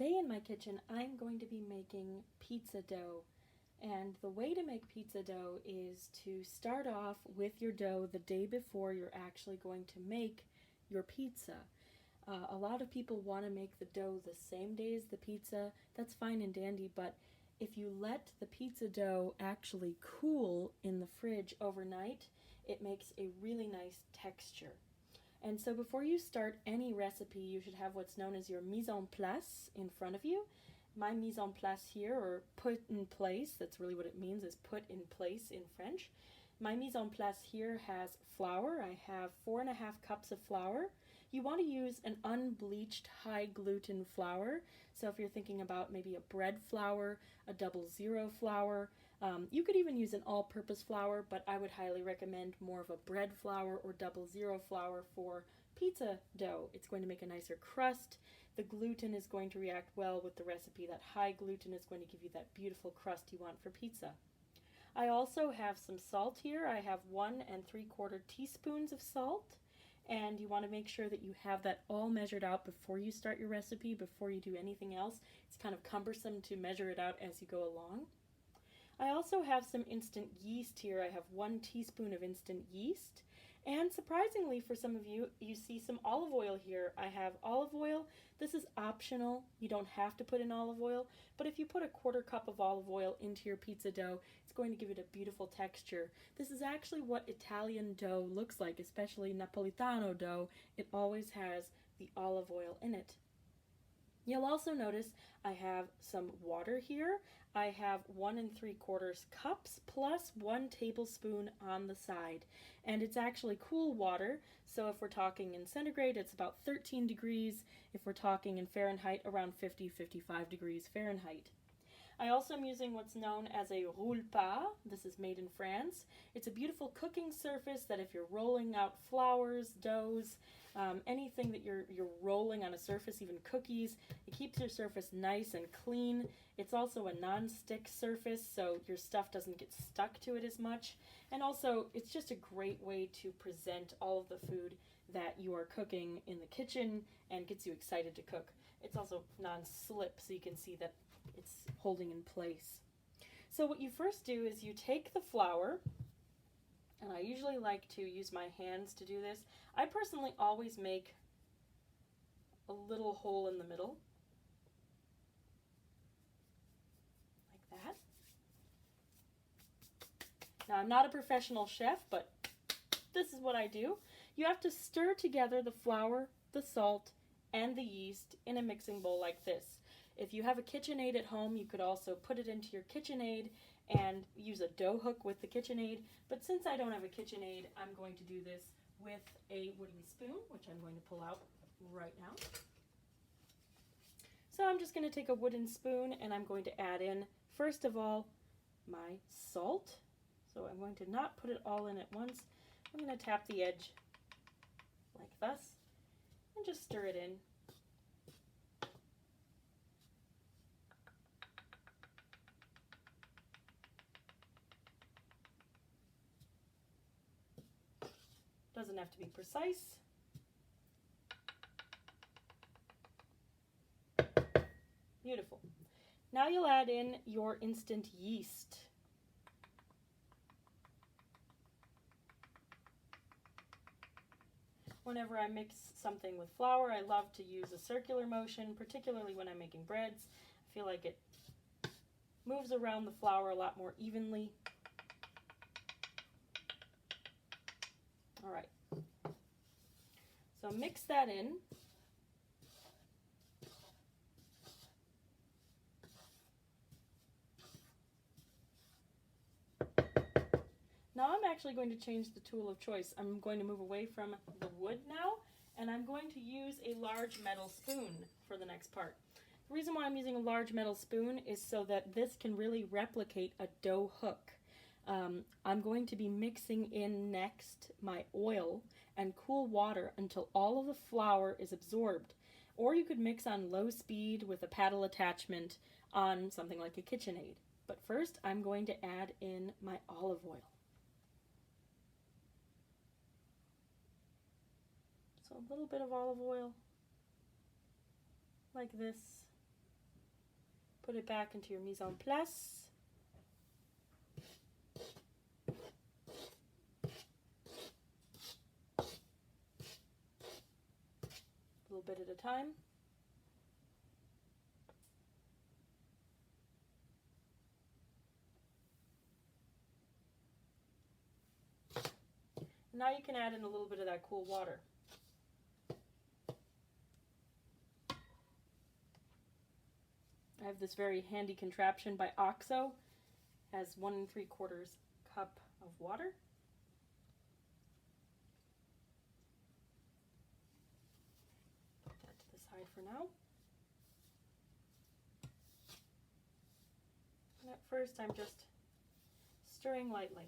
Today in my kitchen, I'm going to be making pizza dough. And the way to make pizza dough is to start off with your dough the day before you're actually going to make your pizza. A lot of people want to make the dough the same day as the pizza. That's fine and dandy, but if you let the pizza dough actually cool in the fridge overnight, it makes a really nice texture. And so before you start any recipe, you should have what's known as your mise en place in front of you. My mise en place here, or put in place, that's really what it means, is put in place in French. My mise en place here has flour. I have 4.5 cups of flour. You want to use an unbleached high gluten flour. So if you're thinking about maybe a bread flour, a 00 flour, you could even use an all-purpose flour, but I would highly recommend more of a bread flour or 00 flour for pizza dough. It's going to make a nicer crust. The gluten is going to react well with the recipe. That high gluten is going to give you that beautiful crust you want for pizza. I also have some salt here. I have 1 3/4 teaspoons of salt. And you want to make sure that you have that all measured out before you start your recipe, before you do anything else. It's kind of cumbersome to measure it out as you go along. I also have some instant yeast here. I have 1 teaspoon of instant yeast. And surprisingly for some of you, you see some olive oil here. I have olive oil. This is optional. You don't have to put in olive oil, but if you put a 1/4 cup of olive oil into your pizza dough, it's going to give it a beautiful texture. This is actually what Italian dough looks like, especially Napolitan dough. It always has the olive oil in it. You'll also notice I have some water here. I have 1 3/4 cups plus 1 tablespoon on the side. And it's actually cool water, so if we're talking in centigrade, it's about 13 degrees. If we're talking in Fahrenheit, around 55 degrees Fahrenheit. I also am using what's known as a roulepas. This is made in France. It's a beautiful cooking surface that if you're rolling out flours, doughs, anything that you're rolling on a surface, even cookies, it keeps your surface nice and clean. It's also a non-stick surface, so your stuff doesn't get stuck to it as much. And also, it's just a great way to present all of the food that you are cooking in the kitchen and gets you excited to cook. It's also non-slip, so you can see that it's holding in place. So what you first do is you take the flour, and I usually like to use my hands to do this. I personally always make a little hole in the middle, like that. Now I'm not a professional chef, but this is what I do. You have to stir together the flour, the salt, and the yeast in a mixing bowl like this. If you have a KitchenAid at home, you could also put it into your KitchenAid and use a dough hook with the KitchenAid. But since I don't have a KitchenAid, I'm going to do this with a wooden spoon, which I'm going to pull out right now. So I'm just going to take a wooden spoon and I'm going to add in, first of all, my salt. So I'm going to not put it all in at once. I'm going to tap the edge like this and just stir it in. Doesn't have to be precise. Beautiful. Now you'll add in your instant yeast. Whenever I mix something with flour, I love to use a circular motion, particularly when I'm making breads. I feel like it moves around the flour a lot more evenly. All right, so mix that in. Now I'm actually going to change the tool of choice. I'm going to move away from the wood now, and I'm going to use a large metal spoon for the next part. The reason why I'm using a large metal spoon is so that this can really replicate a dough hook. I'm going to be mixing in next my oil and cool water until all of the flour is absorbed. Or you could mix on low speed with a paddle attachment on something like a KitchenAid. But first I'm going to add in my olive oil. So a little bit of olive oil, like this. Put it back into your mise en place. A little bit at a time. Now you can add in a little bit of that cool water. I have this very handy contraption by OXO. Has 1 3/4 cup of water. Put that to the side for now. And at first I'm just stirring lightly.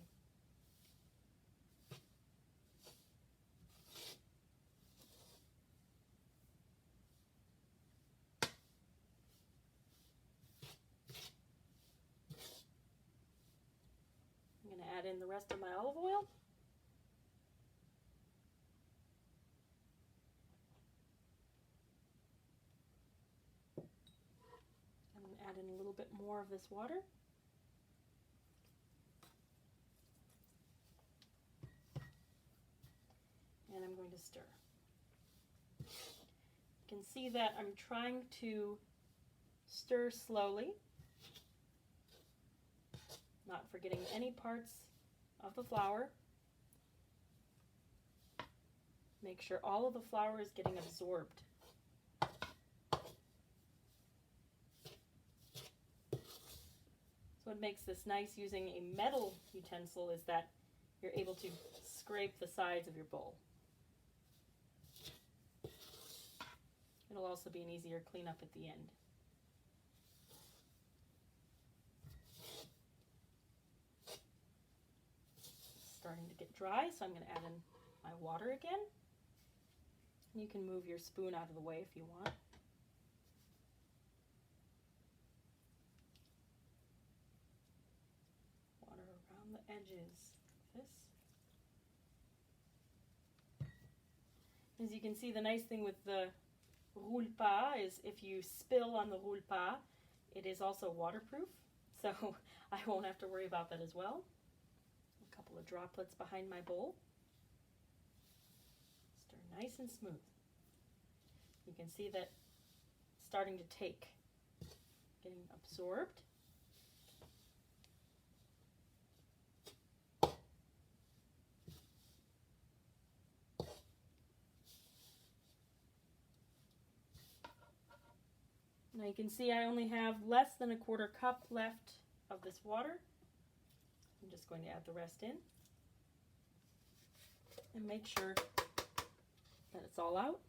I'm going to add in the rest of my olive oil. I'm going to add in a little bit more of this water. And I'm going to stir. You can see that I'm trying to stir slowly, not forgetting any parts of the flour. Make sure all of the flour is getting absorbed. So what makes this nice using a metal utensil is that you're able to scrape the sides of your bowl. It'll also be an easier cleanup at the end. Starting to get dry, so I'm going to add in my water again. You can move your spoon out of the way if you want. Water around the edges. This. As you can see, the nice thing with the roule pas is if you spill on the roule pas, it is also waterproof, so I won't have to worry about that as well. A couple of droplets behind my bowl. Stir nice and smooth. You can see that it's starting to take, getting absorbed. Now you can see I only have less than 1/4 cup left of this water. I'm just going to add the rest in and make sure that it's all out.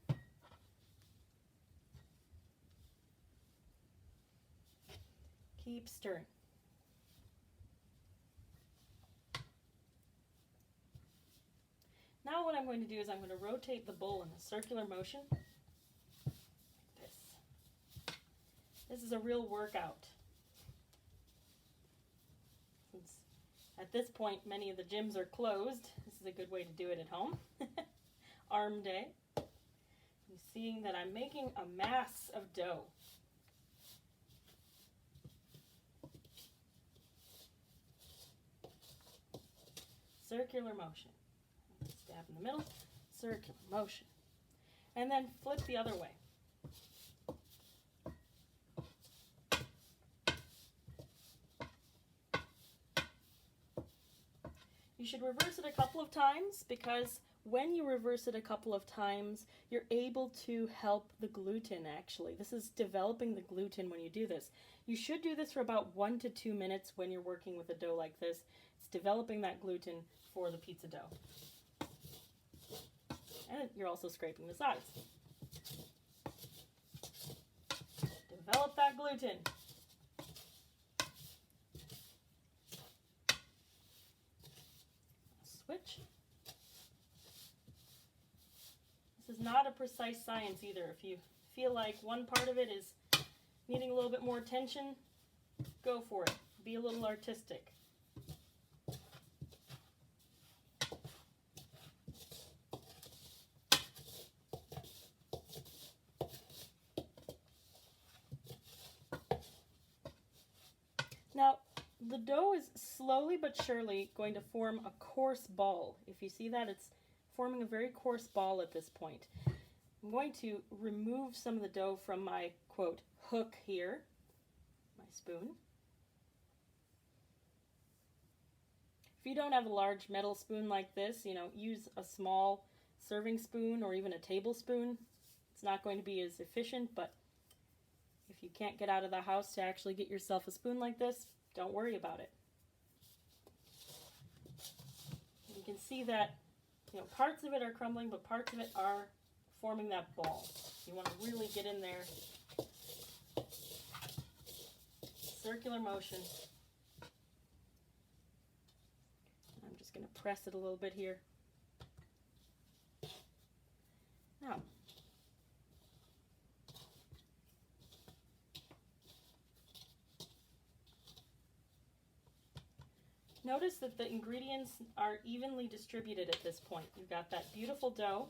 Keep stirring. Now what I'm going to do is I'm going to rotate the bowl in a circular motion. This is a real workout. Since at this point many of the gyms are closed, this is a good way to do it at home. Arm day. I'm seeing that I'm making a mass of dough. Circular motion. Stab in the middle, circular motion. And then flip the other way. You should reverse it a couple of times because when you reverse it a couple of times, you're able to help the gluten actually. This is developing the gluten when you do this. You should do this for about 1 to 2 minutes when you're working with a dough like this. It's developing that gluten for the pizza dough. And you're also scraping the sides. Develop that gluten. Switch. This is not a precise science either. If you feel like one part of it is needing a little bit more attention, go for it. Be a little artistic. the dough is slowly but surely going to form a coarse ball. If you see that, it's forming a very coarse ball at this point. I'm going to remove some of the dough from my, quote, hook here, my spoon. If you don't have a large metal spoon like this, use a small serving spoon or even a tablespoon. It's not going to be as efficient, but if you can't get out of the house to actually get yourself a spoon like this, don't worry about it. You can see that, parts of it are crumbling, but parts of it are forming that ball. You want to really get in there. Circular motion. I'm just going to press it a little bit here. Now, notice that the ingredients are evenly distributed at this point. You've got that beautiful dough.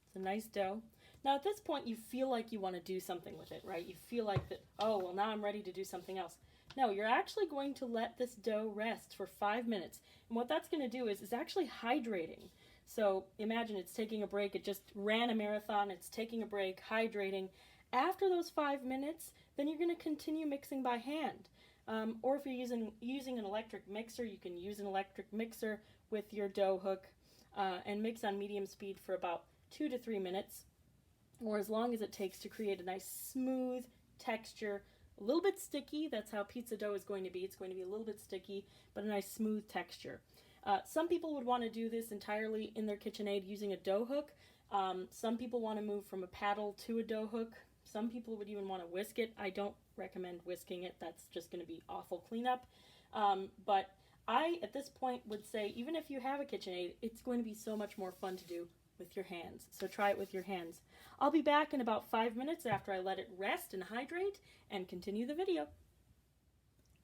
It's a nice dough. Now at this point you feel like you want to do something with it, right? You feel like that, oh, well now I'm ready to do something else. No, you're actually going to let this dough rest for 5 minutes. And what that's going to do is actually hydrating. So imagine it's taking a break. It just ran a marathon. It's taking a break, hydrating. After those 5 minutes, then you're going to continue mixing by hand. Or if you're using an electric mixer, you can use an electric mixer with your dough hook and mix on medium speed for about 2 to 3 minutes, or as long as it takes to create a nice smooth texture, a little bit sticky. That's how pizza dough is going to be. It's going to be a little bit sticky, but a nice smooth texture. Some people would want to do this entirely in their KitchenAid using a dough hook. Some people want to move from a paddle to a dough hook. Some people would even want to whisk it. I don't recommend whisking it. That's just going to be awful cleanup. But I, at this point, would say even if you have a KitchenAid, it's going to be so much more fun to do with your hands. So try it with your hands. I'll be back in about 5 minutes after I let it rest and hydrate and continue the video.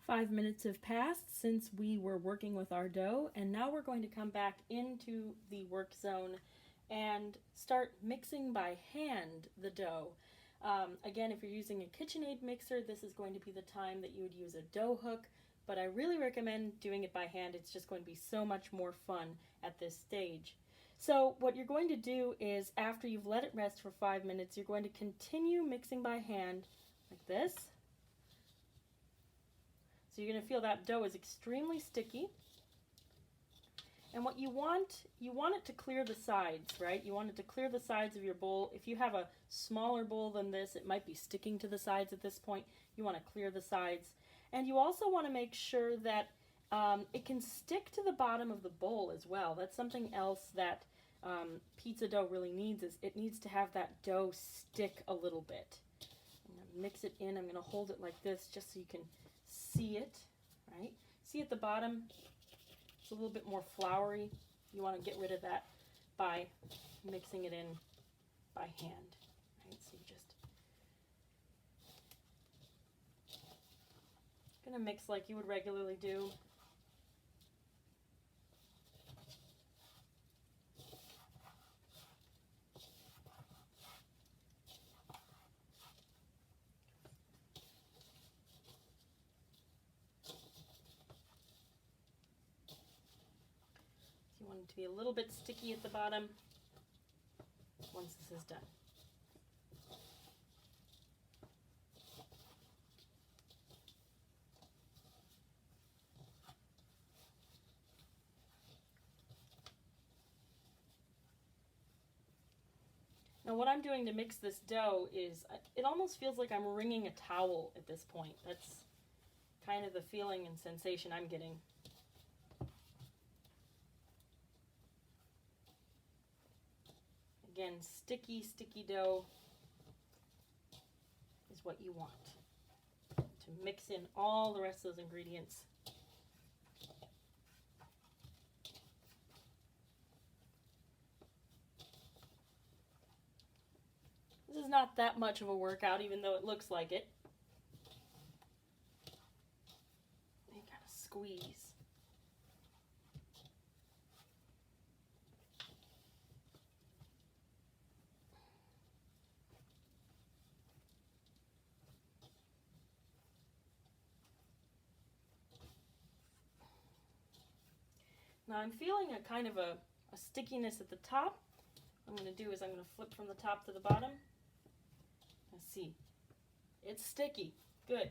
5 minutes have passed since we were working with our dough, and now we're going to come back into the work zone and start mixing by hand the dough. Again, if you're using a KitchenAid mixer, this is going to be the time that you would use a dough hook, but I really recommend doing it by hand. It's just going to be so much more fun at this stage. So what you're going to do is, after you've let it rest for 5 minutes, you're going to continue mixing by hand like this. So you're going to feel that dough is extremely sticky. And what you want it to clear the sides, right? You want it to clear the sides of your bowl. If you have a smaller bowl than this, it might be sticking to the sides at this point. You want to clear the sides. And you also want to make sure that it can stick to the bottom of the bowl as well. That's something else that pizza dough really needs, is it needs to have that dough stick a little bit. I'm going to mix it in. I'm going to hold it like this just so you can see it, right? See at the bottom, it's a little bit more floury. You want to get rid of that by mixing it in by hand, right? So you just going to mix like you would regularly do. You want it to be a little bit sticky at the bottom once this is done. Now what I'm doing to mix this dough is, it almost feels like I'm wringing a towel at this point. That's kind of the feeling and sensation I'm getting. Again, sticky dough is what you want to mix in all the rest of those ingredients. This is not that much of a workout, even though it looks like it. You kind of squeeze. Now I'm feeling a kind of a stickiness at the top. What I'm going to do is I'm going to flip from the top to the bottom. Let's see. It's sticky. Good.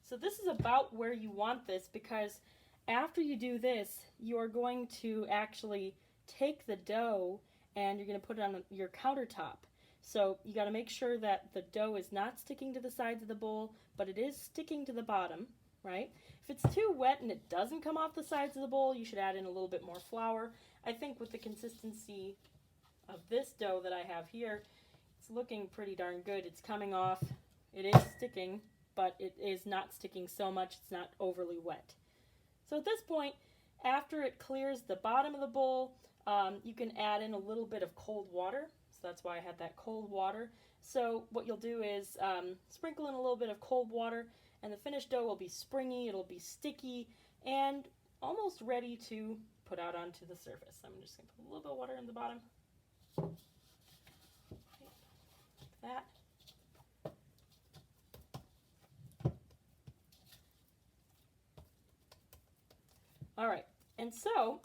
So this is about where you want this, because after you do this, you are going to actually take the dough and you're going to put it on your countertop. So you got to make sure that the dough is not sticking to the sides of the bowl, but it is sticking to the bottom, right? If it's too wet and it doesn't come off the sides of the bowl, you should add in a little bit more flour. I think with the consistency of this dough that I have here, it's looking pretty darn good. It's coming off. It is sticking, but it is not sticking so much it's not overly wet. So at this point, after it clears the bottom of the bowl, you can add in a little bit of cold water. So that's why I had that cold water. So what you'll do is sprinkle in a little bit of cold water, and the finished dough will be springy, it'll be sticky, and almost ready to put out onto the surface. I'm just going to put a little bit of water in the bottom. Like that. All right, and so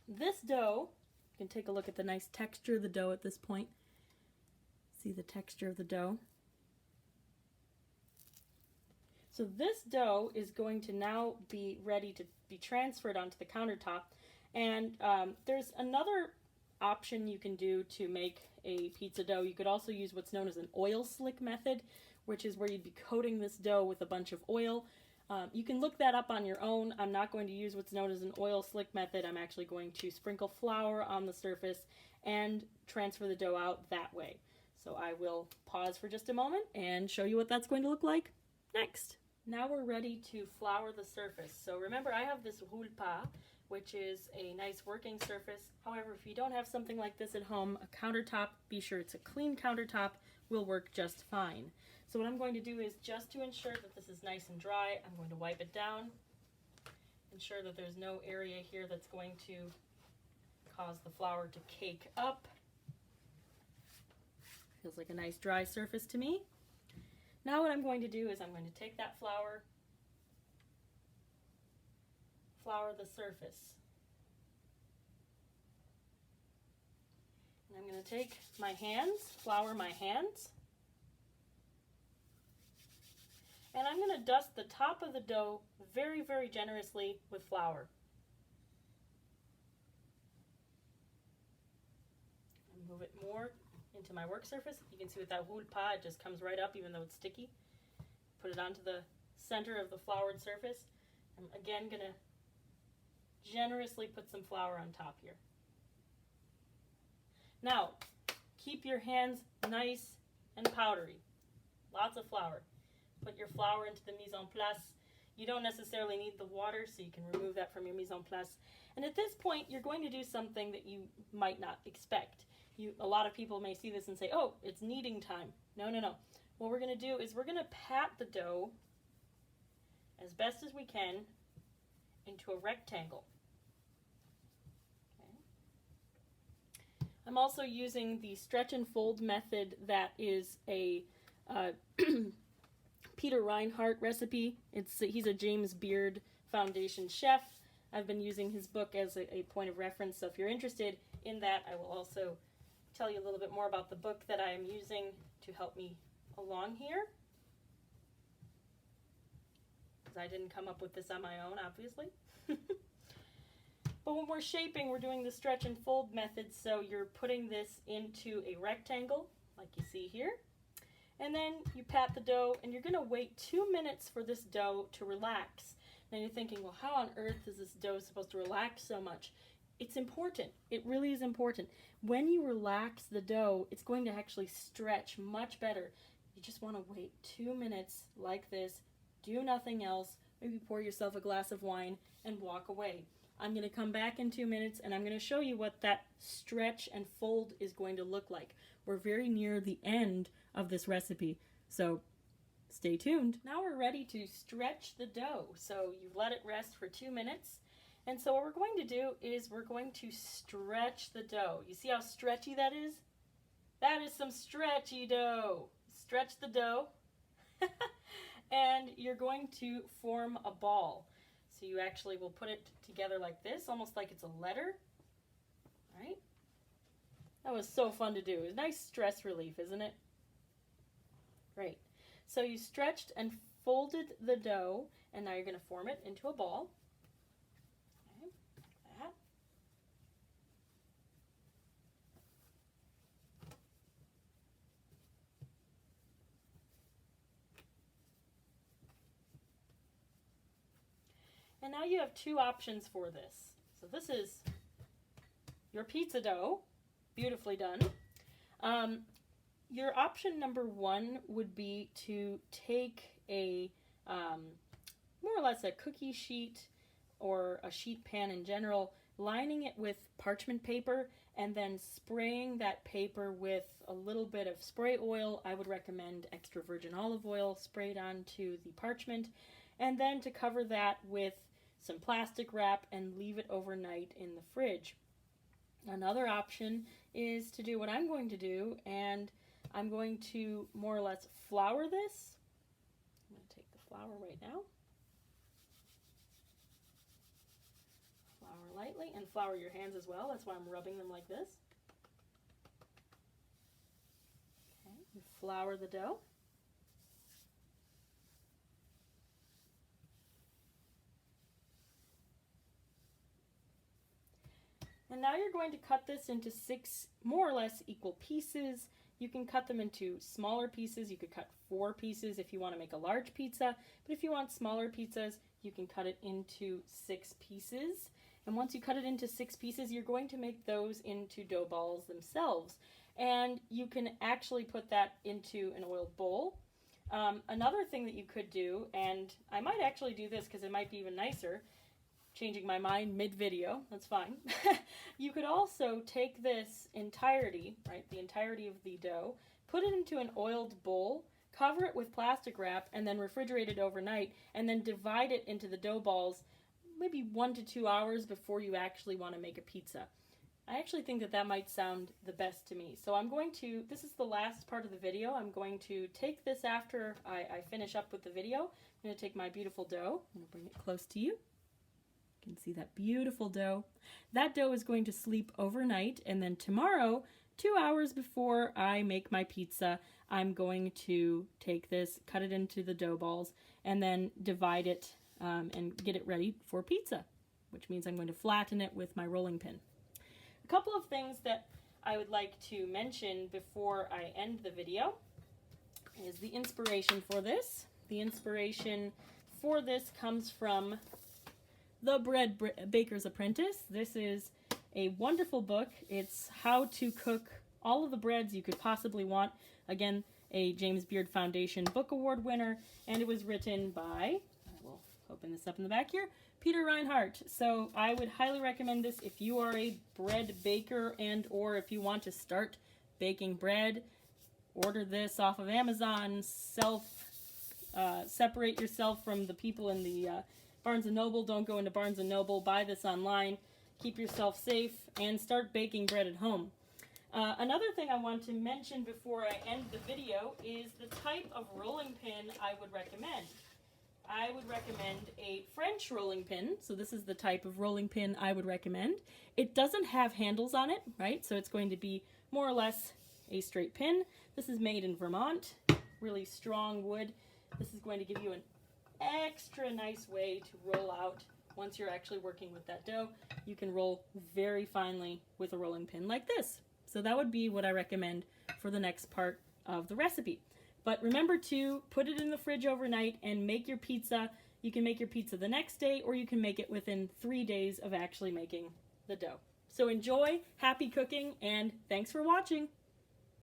this dough, you can take a look at the nice texture of the dough at this point. See the texture of the dough. So this dough is going to now be ready to be transferred onto the countertop. And there's another option you can do to make a pizza dough. You could also use what's known as an oil slick method, which is where you'd be coating this dough with a bunch of oil. You can look that up on your own. I'm not going to use what's known as an oil slick method. I'm actually going to sprinkle flour on the surface and transfer the dough out that way. So I will pause for just a moment and show you what that's going to look like next. Now we're ready to flour the surface. So remember, I have this roulepas, which is a nice working surface. However, if you don't have something like this at home, a countertop, be sure it's a clean countertop, will work just fine. So what I'm going to do is, just to ensure that this is nice and dry, I'm going to wipe it down, ensure that there's no area here that's going to cause the flour to cake up. Feels like a nice dry surface to me. Now what I'm going to do is I'm going to take that flour the surface. And I'm going to take my hands, flour my hands, and I'm going to dust the top of the dough very, very generously with flour. And move it more into my work surface. You can see with that roulepas, it just comes right up even though it's sticky. Put it onto the center of the floured surface. I'm again going to generously put some flour on top here. Now, keep your hands nice and powdery. Lots of flour. Put your flour into the mise en place. You don't necessarily need the water, so you can remove that from your mise en place. And at this point, you're going to do something that you might not expect. A lot of people may see this and say, oh, it's kneading time. No, no, no. What we're going to do is we're going to pat the dough as best as we can into a rectangle. Okay. I'm also using the stretch and fold method that is a Peter Reinhardt recipe. He's a James Beard Foundation chef. I've been using his book as a point of reference, so if you're interested in that, I will also tell you a little bit more about the book that I am using to help me along here. Because I didn't come up with this on my own, obviously. But when we're shaping, we're doing the stretch and fold method, so you're putting this into a rectangle, like you see here. And then you pat the dough, and you're going to wait 2 minutes for this dough to relax. Now you're thinking, well, how on earth is this dough supposed to relax so much? It's important. It really is important. When you relax the dough, it's going to actually stretch much better. You just want to wait 2 minutes like this, do nothing else, maybe pour yourself a glass of wine and walk away. I'm going to come back in 2 minutes and I'm going to show you what that stretch and fold is going to look like. We're very near the end of this recipe, so stay tuned. Now we're ready to stretch the dough. So you've let it rest for 2 minutes. And so what we're going to do is we're going to stretch the dough. You see how stretchy that is? That is some stretchy dough. Stretch the dough. And you're going to form a ball. So you actually will put it together like this, almost like it's a letter. Right? That was so fun to do. It was nice stress relief, isn't it? Great. So you stretched and folded the dough, and now you're going to form it into a ball. Okay, like that. And now you have two options for this. So this is your pizza dough, beautifully done. Your option number one would be to take a, more or less a cookie sheet or a sheet pan in general, lining it with parchment paper and then spraying that paper with a little bit of spray oil. I would recommend extra virgin olive oil sprayed onto the parchment, and then to cover that with some plastic wrap and leave it overnight in the fridge. Another option is to do what I'm going to do, and I'm going to more or less flour this. I'm going to take the flour right now. Flour lightly, and flour your hands as well. That's why I'm rubbing them like this. Okay, you flour the dough. And now you're going to cut this into 6 more or less equal pieces. You can cut them into smaller pieces. You could cut 4 pieces if you want to make a large pizza. But if you want smaller pizzas, you can cut it into 6 pieces. And once you cut it into 6 pieces, you're going to make those into dough balls themselves. And you can actually put that into an oiled bowl. Another thing that you could do, and I might actually do this because it might be even nicer, changing my mind mid-video, that's fine. You could also take this entirety, right, the entirety of the dough, put it into an oiled bowl, cover it with plastic wrap, and then refrigerate it overnight, and then divide it into the dough balls maybe 1 to 2 hours before you actually want to make a pizza. I actually think that that might sound the best to me. So I'm going to, this is the last part of the video, I'm going to take this after I finish up with the video. I'm going to take my beautiful dough, I'm going to bring it close to you. You can see that beautiful dough. That dough is going to sleep overnight, and then tomorrow, 2 hours before I make my pizza, I'm going to take this, cut it into the dough balls, and then divide it and get it ready for pizza, which means I'm going to flatten it with my rolling pin. A couple of things that I would like to mention before I end the video is the inspiration for this. The inspiration for this comes from The Bread Baker's Apprentice. This is a wonderful book. It's how to cook all of the breads you could possibly want. Again, a James Beard Foundation Book Award winner, and it was written by, I will open this up in the back here, Peter Reinhardt. So I would highly recommend this if you are a bread baker and or if you want to start baking bread. Order this off of Amazon. Separate yourself from the people in the Barnes & Noble. Don't go into Barnes & Noble. Buy this online. Keep yourself safe and start baking bread at home. Another thing I want to mention before I end the video is the type of rolling pin I would recommend. I would recommend a French rolling pin. So this is the type of rolling pin I would recommend. It doesn't have handles on it, right? So it's going to be more or less a straight pin. This is made in Vermont. Really strong wood. This is going to give you an extra nice way to roll out. Once you're actually working with that dough, you can roll very finely with a rolling pin like this. So that would be what I recommend for the next part of the recipe. But remember to put it in the fridge overnight and make your pizza. You can make your pizza the next day, or you can make it within 3 days of actually making the dough. So enjoy, happy cooking, and thanks for watching.